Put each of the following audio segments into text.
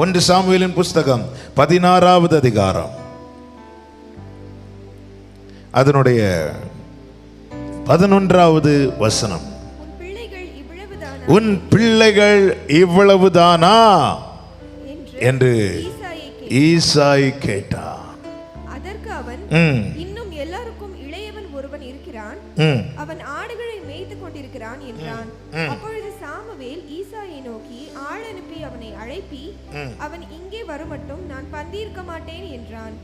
ஒன்று சாமுவேலின் புஸ்தகம் 16வது அதிகாரம் அதனுடைய 11வது வசனம். உன் பிள்ளைகள் இவ்வளவுதானா என்று ஈசாய் கேட்டான். அதற்கு அவன், இன்னும் எல்லாருக்கும் இளையவன் ஒருவன் இருக்கிறான், அவன் ஆடுகளை மேய்த்து கொண்டிருக்கிறான் என்றான். அப்பொழுது சாமுவேல் ஈசாயை நோக்கி, ஆள் அனுப்பி அவனை அழைப்பி, அவன் இங்கே வரமட்டும், நான் பந்தியிருக்க மாட்டேன் என்றான்.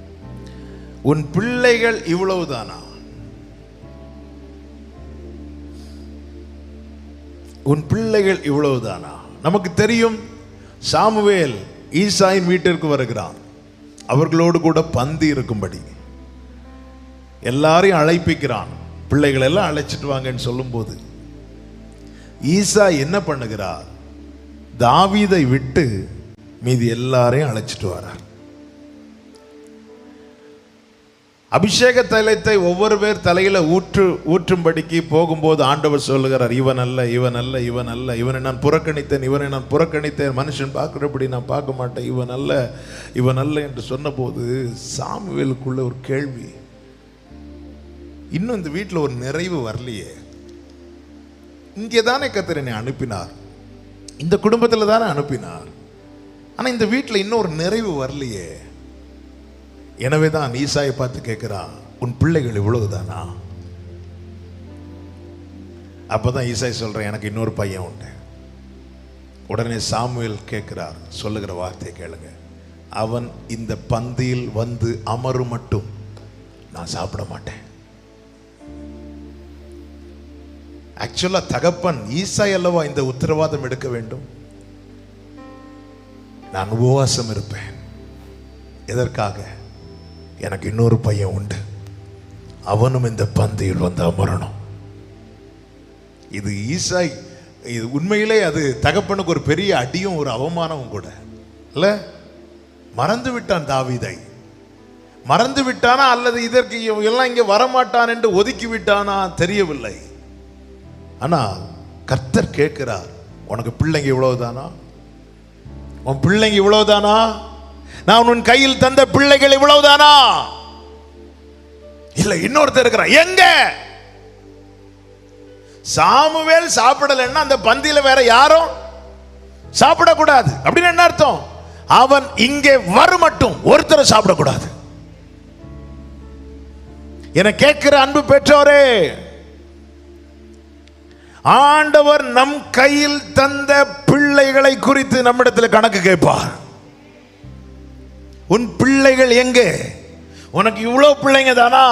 உன் பிள்ளைகள் இவ்வளவுதானா? உன் பிள்ளைகள் இவ்வளவுதானா? நமக்கு தெரியும், சாமுவேல் ஈசாயின் வீட்டிற்கு வருகிறான். அவர்களோடு கூட பந்தி இருக்கும்படி எல்லாரையும் அழைப்பிக்கிறான். பிள்ளைகள் எல்லாம் அழைச்சிட்டு வாங்கன்னு சொல்லும்போது ஈசா என்ன பண்ணுகிறார்? தாவீதை விட்டு மீதி எல்லாரையும் அழைச்சிட்டு வரார். அபிஷேக தைலத்தை ஒவ்வொரு பேர் தலையில ஊற்றும்படிக்கு போகும்போது ஆண்டவர் சொல்லுகிறார், இவன் அல்ல, இவன் அல்ல, இவன் அல்ல, இவனை நான் புறக்கணித்தேன், இவனை நான் புறக்கணித்தேன், மனுஷன் பார்க்கிறபடி நான் பார்க்க மாட்டேன், இவன் அல்ல, இவன் அல்ல என்று சொன்னபோது சாமுவேலுக்குள்ள ஒரு கேள்வி, இன்னும் இந்த வீட்டில் ஒரு நிறைவு வரலையே. இங்கே தானே கர்த்தர் என்னை அனுப்பினார், இந்த குடும்பத்தில் தானே அனுப்பினார், ஆனால் இந்த வீட்டில் இன்னும் ஒரு நிறைவு வரலையே. எனவே தான் ஈசாயை பார்த்து கேட்கிறான், உன் பிள்ளைகள் இவ்வளவுதானா? அப்பதான் ஈசாய் சொல்றேன், எனக்கு இன்னொரு பையன் உண்டு. உடனே சாமுவேல் கேட்கிறார், சொல்லுகிற வார்த்தையை கேளுங்க, அவன் இந்த பந்தியில் வந்து அமரும் மட்டும் நான் சாப்பிட மாட்டேன். ஆக்சுவலா தகப்பன் ஈசாய் அல்லவா இந்த உத்தரவாதம் எடுக்க வேண்டும். நான் உபவாசம் இருப்பேன். எதற்காக? எனக்கு இன்னொரு பையன் உண்டு, அவனும் இந்த பந்தியில் வந்து அமரணும். இது ஈசாய், இது உண்மையிலே அது தகப்பனுக்கு ஒரு பெரிய அடியும் ஒரு அவமானமும் கூட இல்ல. மறந்து விட்டான், தாவீதை மறந்து விட்டானா அல்லது இதற்கு எல்லாம் இங்கே வரமாட்டான் என்று ஒதுக்கி விட்டானா தெரியவில்லை. ஆனால் கர்த்தர் கேட்கிறார், உனக்கு பிள்ளைங்க இவ்வளவுதானா? உன் பிள்ளைங்க இவ்வளவுதானா? நான் உன் கையில் தந்த பிள்ளைகள் இவ்வளவுதானா? இல்ல, இன்னொருத்தர் இருக்கிறான். எங்க? சாமுவேல் சாப்பிடலன்னா அந்த பந்தியில வேற யாரும் சாப்பிடக்கூடாது அப்படின்னு என்ன அர்த்தம்? அவன் இங்கே வரும் மட்டும் ஒருத்தர் சாப்பிடக்கூடாது. என கேட்கிற அன்பு பெற்றோரே, ஆண்டவர் நம் கையில் தந்த பிள்ளைகளை குறித்து நம்மிடத்தில் கணக்கு கேட்பார். உன் பிள்ளைகள் எங்கே? உனக்கு இவ்வளவு பிள்ளைங்க தானா?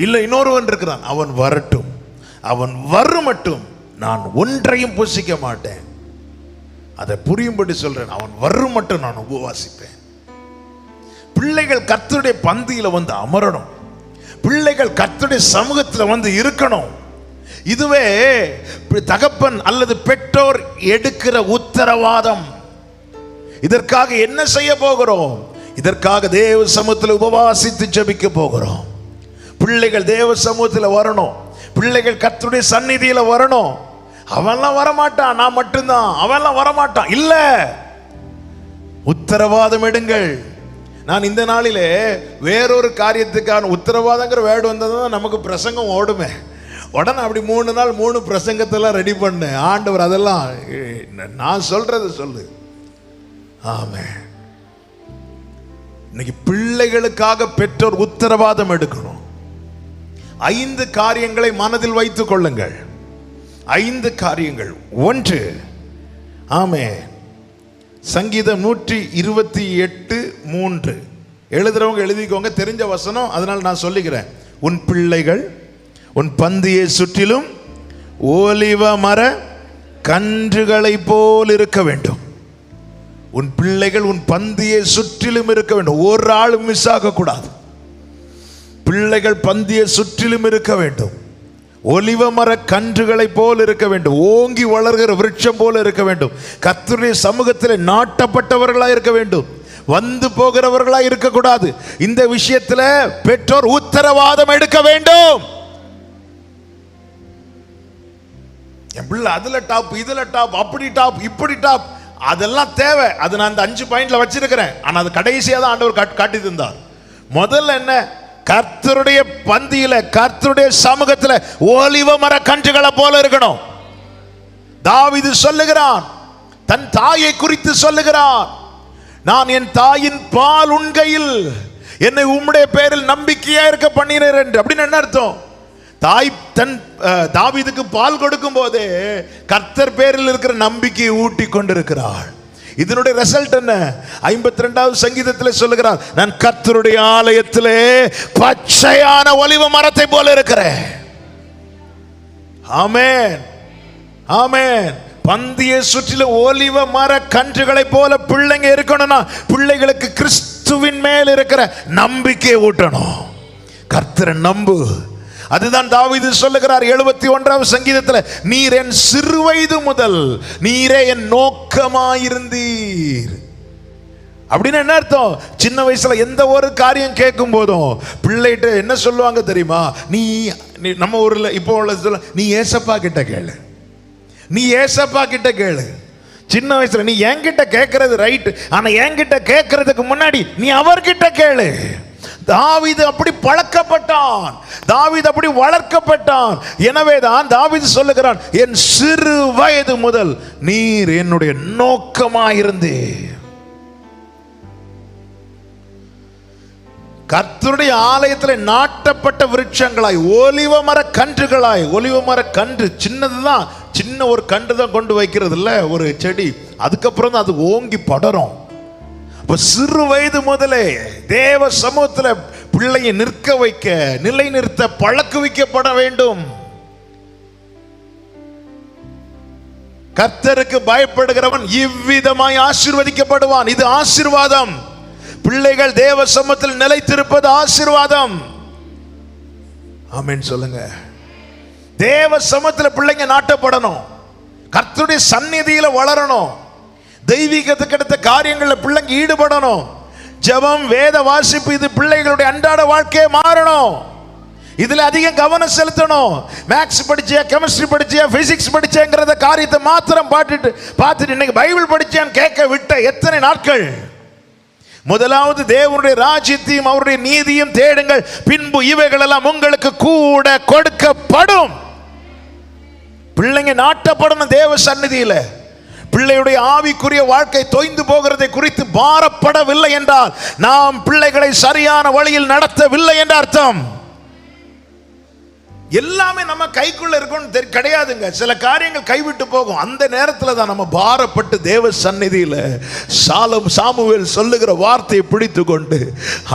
இல்லை, இன்னொருவன் இருக்கிறான், அவன் வரட்டும், அவன் வரும் மட்டும் நான் ஒன்றையும் புசிக்க மாட்டேன். அதை புரியும்படி சொல்றேன், அவன் வரும் மட்டும் நான் உபவாசிப்பேன். பிள்ளைகள் கர்த்தருடைய பந்தியில வந்து அமரணும், பிள்ளைகள் கர்த்தருடைய சமூகத்தில் வந்து இருக்கணும். இதுவே தகப்பன் அல்லது பெற்றோர் எடுக்கிற உத்தரவாதம். இதற்காக என்ன செய்ய போகிறோம்? இதற்காக தேவ சமூகத்தில் உபவாசித்து ஜெபிக்க போகிறோம். பிள்ளைகள் தேவ சமூகத்தில் வரணும், பிள்ளைகள் கர்த்தருடைய சந்நிதியில வரணும். அவன்லாம் வரமாட்டான், நான் மட்டும்தான், அவன்லாம் வரமாட்டான். இல்ல, உத்தரவாதம் எடுங்கள். நான் இந்த நாளிலே வேறொரு காரியத்துக்கான உத்தரவாதங்கிற வேர்டு வந்ததுதான் நமக்கு பிரசங்கம் ஓடுமே. உடனே அப்படி 3 நாள் 3 பிரசங்கத்தெல்லாம் ரெடி பண்ணு. ஆண்டவர் அதெல்லாம் நான் சொல்றது சொல்லு. ஆமென். இன்னைக்கு பிள்ளைகளுக்காக பெற்றோர் உத்தரவாதம் எடுக்கணும். 5 காரியங்களை மனதில் வைத்துக் கொள்ளுங்கள். 5 காரியங்கள். 1, ஆமென், சங்கீதம் 128:3 எழுதுறவங்க எழுதிக்கோங்க, தெரிஞ்ச வசனம், அதனால நான் சொல்லுகிறேன். உன் பிள்ளைகள் உன் பந்தியை சுற்றிலும் ஒலிவ மர கன்றுகளை போல் இருக்க வேண்டும். உன் பிள்ளைகள் உன் பந்தியை சுற்றிலும் இருக்க வேண்டும். ஒரு ஆளும் மிஸ் ஆக கூடாது. பிள்ளைகள் பந்தியை சுற்றிலும் இருக்க வேண்டும். ஒலிவ மர கன்றுகளை போல் இருக்க வேண்டும். ஓங்கி வளர்கிற விருட்சம் போல இருக்க வேண்டும். கர்த்தருடைய சமூகத்தில் நாட்டப்பட்டவர்களாக இருக்க வேண்டும். வந்து போகிறவர்களாக இருக்கக்கூடாது. இந்த விஷயத்தில் பெற்றோர் உத்தரவாதம் எடுக்க வேண்டும். என் பிள்ளை அதுல டாப், இதுல டாப், அப்படி டாப், இப்படி டாப், அதெல்லாம் தேவை. அது நான் அந்த 5 பாயிண்ட்ல வச்சிருக்கிறேன். ஆனா அது கடைசியா தான் ஆண்டவர் காட்டி தந்தார். முதல்ல என்ன? கர்த்தருடைய பந்தியில, கர்த்தருடைய சமூகத்துல ஒலிவ மர கன்றுகளை போல இருக்கணும். தாவீது சொல்லுகிறான், தன் தாயை குறித்து சொல்லுகிறான், நான் என் தாயின் பால் உண்கையில் என்னை உம்முடைய பேரில் நம்பிக்கையா இருக்க பண்ணினேன் என்று. அப்படின்னு என்ன அர்த்தம்? தாய் தன் தாவீதுக்கு பால் கொடுக்கும் போதே கர்த்தர் பேரில் இருக்கிற நம்பிக்கையை ஊட்டி கொண்டிருக்கிறாள். இதனுடைய ரிசல்ட் என்ன? 52வது சங்கீதத்தில் சொல்லுகிறார், நான் கர்த்தருடைய ஆலயத்திலே பச்சையான ஒலிவ மரத்தை போல இருக்கிறேன். ஆமென், ஆமென். பந்தியை சுற்றில ஒலிவ மர கன்றுகளை போல பிள்ளைங்க இருக்கணும்னா பிள்ளைகளுக்கு கிறிஸ்துவின் மேல் இருக்கிற நம்பிக்கையை ஊட்டணும். கர்த்தரை நம்பு. அதுதான் தாவீது சொல்லுகிறார் 71வது சங்கீதத்தில், நீர் என் சிறுவயது முதல் நீரே என் நோக்கமாயிருந்தீர். அப்படின்னு என்ன அர்த்தம்? சின்ன வயசுல எந்த ஒரு காரியம் கேட்கும் போதும் பிள்ளைகிட்ட என்ன சொல்லுவாங்க தெரியுமா? நீ நம்ம ஊர்ல இப்போ சொல்ல, நீ ஏசப்பா கிட்ட கேளு, நீ ஏசப்பா கிட்ட கேளு. சின்ன வயசுல நீ என்கிட்ட கேட்கறது ரைட், ஆனா என்கிட்ட கேட்கறதுக்கு முன்னாடி நீ அவர்கிட்ட கேளு. தாவீது அப்படி பழக்கப்பட்டான், தாவீது அப்படி வளர்க்கப்பட்டான். எனவேதான் தாவீது சொல்லுகிறான், என் சிறு வயது முதல் நீர் என்னுடைய நோக்கமாயிருந்தீர். கர்த்தருடைய ஆலயத்தில் நாட்டப்பட்ட விருட்சங்களாய், ஒலிவ மர கன்றுகளாய். ஒலிவ மர கன்று சின்னதுதான், சின்ன ஒரு கன்று தான் கொண்டு வைக்கிறது இல்ல, ஒரு செடி. அதுக்கப்புறம் தான் அது ஓங்கி படரும். சிறு வயது முதலே தேவ சமூகத்தில் பிள்ளையை நிற்க வைக்க, நிலை நிறுத்த பழக்குவிக்கப்பட வேண்டும். கர்த்தருக்கு பயப்படுகிறவன் இவ்விதமாய் ஆசீர்வதிக்கப்படுவான். இது ஆசீர்வாதம். பிள்ளைகள் தேவ சமூகத்தில் நிலைத்திருப்பது ஆசீர்வாதம். ஆமென் சொல்லுங்க. தேவ சமூகத்தில் பிள்ளைங்க நாட்டப்படணும், கர்த்தருடைய சந்நிதியில வளரணும், தெய்வீகத்துக்கு அடுத்த காரியங்களில் பிள்ளைங்க ஈடுபடணும். ஜெபம், வேத வாசிப்பு, இது பிள்ளைகளுடைய அன்றாட வாழ்க்கையை மாறணும். இதுல அதிகம் கவனம் செலுத்தணும். மேக்ஸ் படிச்சியா, கெமிஸ்ட்ரி படிச்சியா, பிசிக்ஸ் படிச்சேங்கிறத காரியத்தை மாத்திரம் பார்த்துட்டு இன்னைக்கு பைபிள் படிச்சான்னு கேட்க விட்ட எத்தனை நாட்கள். முதலாவது தேவனுடைய ராஜ்யத்தையும் அவருடைய நீதியும் தேடுங்கள், பின்பு இவைகள் எல்லாம் உங்களுக்கு கூட கொடுக்கப்படும். பிள்ளைங்க நாட்டப்படணும் தேவ சந்நிதியில. பிள்ளையுடைய ஆவிக்குரிய வாழ்க்கை தொய்ந்து போகிறதை குறித்து பாரப்படவில்லை என்றால் நாம் பிள்ளைகளை சரியான வழியில் நடத்தவில்லை என்ற அர்த்தம். எல்லாமே நம்ம கைக்குள்ள இருக்கணும் கிடையாதுங்க. சில காரியங்கள் கைவிட்டு போகும். அந்த நேரத்தில் தான் நம்ம பாரப்பட்டு தேவ சந்நிதியில சாமுவேல் சொல்லுகிற வார்த்தையை பிடித்து கொண்டு,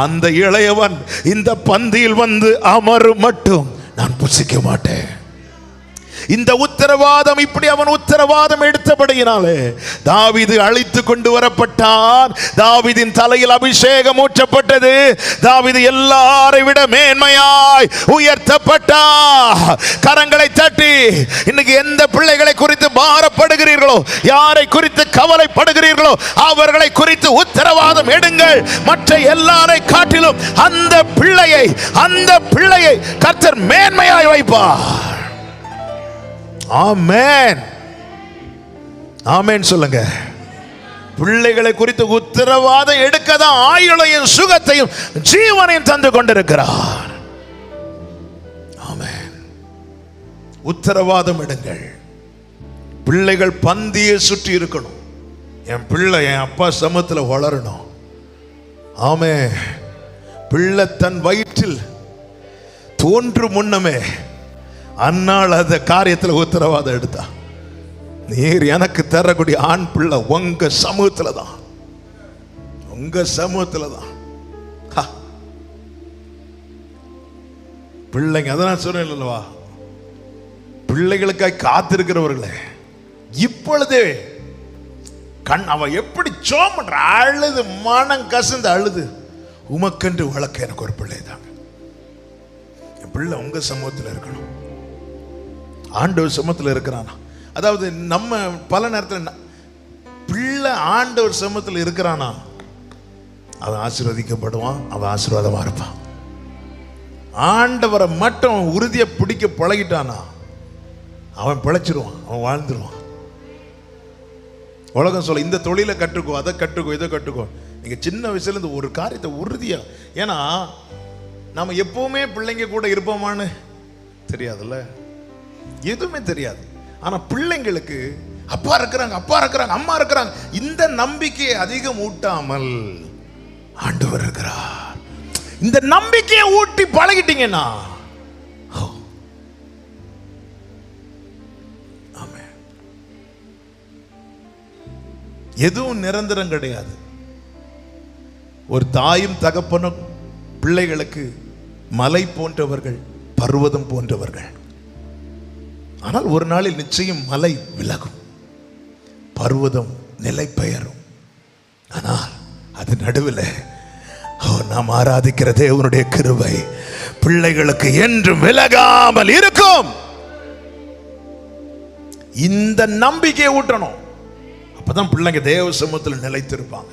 அந்த இளையவன் இந்த பந்தியில் வந்து அமரும் மட்டும் நான் புசிக்க மாட்டேன். இந்த உத்தரவாதம், இப்படி அவன் உத்தரவாதம் எடுத்தபடியினாலே தாவீது அழைத்து கொண்டு வரப்பட்டான். தாவீதின் தலையில் அபிஷேகம் ஊற்றப்பட்டது. தாவீது எல்லாரை விட மேன்மையாய் உயர்த்தப்பட்டான். கரங்களை தட்டி இன்னைக்கு எந்த பிள்ளைகளை குறித்து பாரப்படுகிறீர்களோ, யாரை குறித்து கவலைப்படுகிறீர்களோ, அவர்களை குறித்து உத்தரவாதம் எடுங்கள். மற்ற எல்லாரை காட்டிலும் அந்த பிள்ளையை கர்த்தர் மேன்மையாய் வைப்பார். ஆமென், ஆமென் சொல்லுங்க. பிள்ளைகளை குறித்து உத்தரவாதம் எடுக்கதான் ஆயுளையும் சுகத்தையும் ஜீவனையும் தந்து கொண்டிருக்கிறார். ஆமென். உத்தரவாதம் எடுங்கள். பிள்ளைகள் பந்தியை சுற்றி இருக்கணும். என் பிள்ளை என் அப்பா சமூகத்தில் வளரணும். ஆமென். பிள்ளை தன் வயிற்றில் தோன்றும் முன்னமே அந்நாள் அந்த காரியத்தில் உத்தரவாதம் எடுத்தா, நீர் எனக்கு தரக்கூடிய ஆண் பிள்ளை உங்க சமூகத்துல தான், உங்க சமூகத்துல தான். பிள்ளைங்க, அதான் நான் சொன்னேன் இல்லவா, பிள்ளைகளுக்காக காத்திருக்கிறவர்களே இப்பொழுதே அவ எப்படி சோமன்ற அழுது, மனம் கசந்து அழுது, உமக்கென்று வழக்க எனக்கு ஒரு பிள்ளை தாங்க. என் பிள்ளை உங்க சமூகத்தில் இருக்கணும், ஆண்டவர் சமூகத்தில் இருக்கிறானா. அதாவது நம்ம பல நேரத்தில் பிள்ளை ஆண்டவர் சமூகத்தில் இருக்கிறானா, அவன் ஆசீர்வதிக்கப்படுவான், அவன் ஆசீர்வாதமா இருப்பான். ஆண்டவரை மட்டும் உறுதியை பிடிக்க பழகிட்டானா அவன் பிழைச்சிருவான், அவன் வாழ்ந்துருவான். உலகம் சொல்ல இந்த தொழிலை கற்றுக்கோ, அதை கற்றுக்கோ, இதை கற்றுக்கோ. நீங்க சின்ன வயசுல இருந்து ஒரு காரியத்தை உறுதியா, ஏன்னா நம்ம எப்பவுமே பிள்ளைங்க கூட இருப்போமான்னு தெரியாதுல்ல, எதுவுமே தெரியாது. ஆனா பிள்ளைங்களுக்கு அப்பா இருக்கிறாங்க, அப்பா இருக்கிறாங்க, அம்மா இருக்கிறாங்க, இந்த நம்பிக்கையை அதிகம் ஊட்டாமல் ஆண்டவர் இருக்கிறார், இந்த நம்பிக்கையை ஊட்டி பழகிட்டீங்கன்னா எதுவும் நிரந்தரம் கிடையாது. ஒரு தாயும் தகப்பனும் பிள்ளைகளுக்கு மலை போன்றவர்கள், பர்வதம் போன்றவர்கள். ஆனால் ஒரு நாளில் நிச்சயம் மலை விலகும், பர்வதம் நிலை பெயரும். ஆனால் அது நடுவில் நாம் ஆராதிக்கிற தேவனுடைய கிருபை பிள்ளைகளுக்கு என்றும் விலகாமல் இருக்கும். இந்த நம்பிக்கையை ஊட்டணும். அப்பதான் பிள்ளைங்க தேவ சமூகத்தில் நிலைத்திருப்பாங்க.